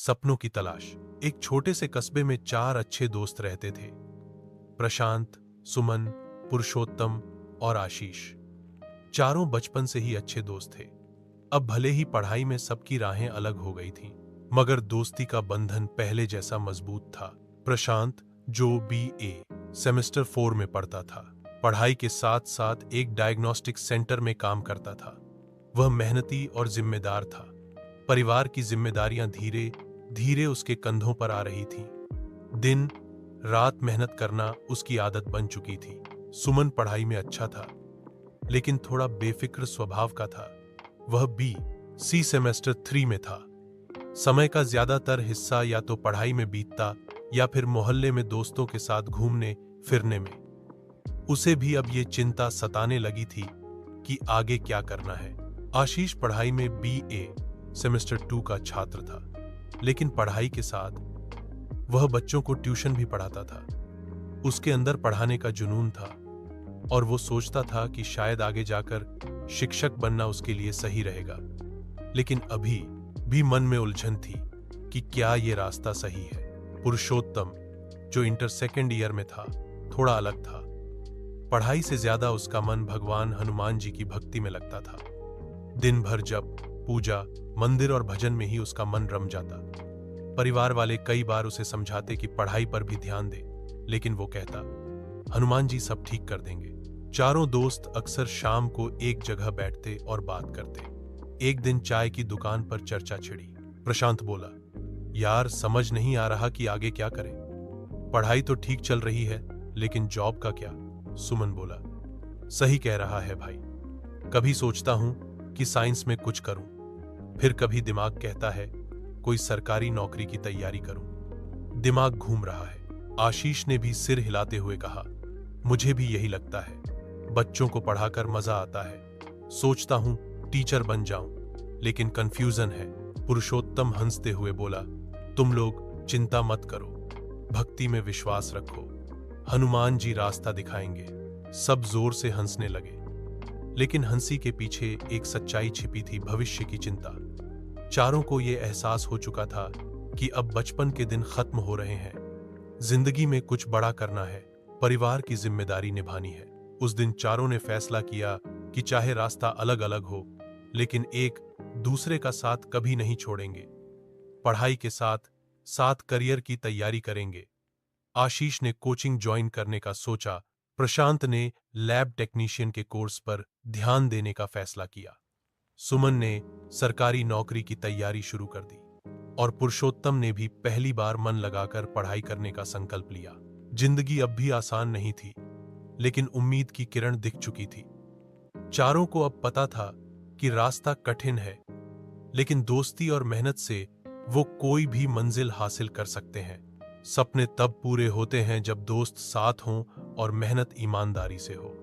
सपनों की तलाश। एक छोटे से कस्बे में 4 अच्छे दोस्त रहते थे। प्रशांत, सुमन, पुरुषोत्तम और आशीष। चारों बचपन से ही अच्छे दोस्त थे। अब भले ही पढ़ाई में सबकी राहें अलग हो गई थीं, मगर दोस्ती का बंधन पहले जैसा मजबूत था। प्रशांत, जो BA सेमेस्टर 4 में पढ़ता था, पढ़ाई के साथ साथ एक डायग्नोस्टिक सेंटर में काम करता था। वह मेहनती और जिम्मेदार था। परिवार की जिम्मेदारियां धीरे धीरे उसके कंधों पर आ रही थीं। दिन रात मेहनत करना उसकी आदत बन चुकी थी। सुमन पढ़ाई में अच्छा था, लेकिन थोड़ा बेफिक्र स्वभाव का था। वह BC सेमेस्टर 3 में था। समय का ज्यादातर हिस्सा या तो पढ़ाई में बीतता या फिर मोहल्ले में दोस्तों के साथ घूमने फिरने में। उसे भी अब ये चिंता सताने लगी थी कि आगे क्या करना है। आशीष पढ़ाई में BA सेमेस्टर 2 का छात्र था, लेकिन पढ़ाई के साथ वह बच्चों को ट्यूशन भी पढ़ाता था। उसके अंदर पढ़ाने का जुनून था और वो सोचता था कि शायद आगे जाकर शिक्षक बनना उसके लिए सही रहेगा। लेकिन अभी भी मन में उलझन थी कि क्या ये रास्ता सही है। पुरुषोत्तम, जो इंटर सेकेंड ईयर में था, थोड़ा अलग था। पढ़ाई से ज्यादा उसका मन भगवान हनुमान जी की भक्ति में लगता था। दिन भर जप, पूजा, मंदिर और भजन में ही उसका मन रम जाता। परिवार वाले कई बार उसे समझाते कि पढ़ाई पर भी ध्यान दे, लेकिन वो कहता, हनुमान जी सब ठीक कर देंगे। चारों दोस्त अक्सर शाम को एक जगह बैठते और बात करते। एक दिन चाय की दुकान पर चर्चा छिड़ी। प्रशांत बोला, यार समझ नहीं आ रहा कि आगे क्या करें। पढ़ाई तो ठीक चल रही है, लेकिन जॉब का क्या? सुमन बोला, सही कह रहा है भाई। कभी सोचता हूं कि साइंस में कुछ करूं, फिर कभी दिमाग कहता है कोई सरकारी नौकरी की तैयारी करूं। दिमाग घूम रहा है। आशीष ने भी सिर हिलाते हुए कहा, मुझे भी यही लगता है। बच्चों को पढ़ाकर मजा आता है। सोचता हूं टीचर बन जाऊं, लेकिन कंफ्यूजन है। पुरुषोत्तम हंसते हुए बोला, तुम लोग चिंता मत करो, भक्ति में विश्वास रखो, हनुमान जी रास्ता दिखाएंगे। सब जोर से हंसने लगे, लेकिन हंसी के पीछे एक सच्चाई छिपी थी, भविष्य की चिंता। चारों को यह एहसास हो चुका था कि अब बचपन के दिन खत्म हो रहे हैं। जिंदगी में कुछ बड़ा करना है, परिवार की जिम्मेदारी निभानी है। उस दिन चारों ने फैसला किया कि चाहे रास्ता अलग अलग हो, लेकिन एक दूसरे का साथ कभी नहीं छोड़ेंगे। पढ़ाई के साथ साथ करियर की तैयारी करेंगे। आशीष ने कोचिंग ज्वाइन करने का सोचा। प्रशांत ने लैब टेक्नीशियन के कोर्स पर ध्यान देने का फैसला किया। सुमन ने सरकारी नौकरी की तैयारी शुरू कर दी और पुरुषोत्तम ने भी पहली बार मन लगाकर पढ़ाई करने का संकल्प लिया। जिंदगी अब भी आसान नहीं थी, लेकिन उम्मीद की किरण दिख चुकी थी। चारों को अब पता था कि रास्ता कठिन है, लेकिन दोस्ती और मेहनत से वो कोई भी मंजिल हासिल कर सकते हैं। सपने तब पूरे होते हैं जब दोस्त साथ हों और मेहनत ईमानदारी से हो।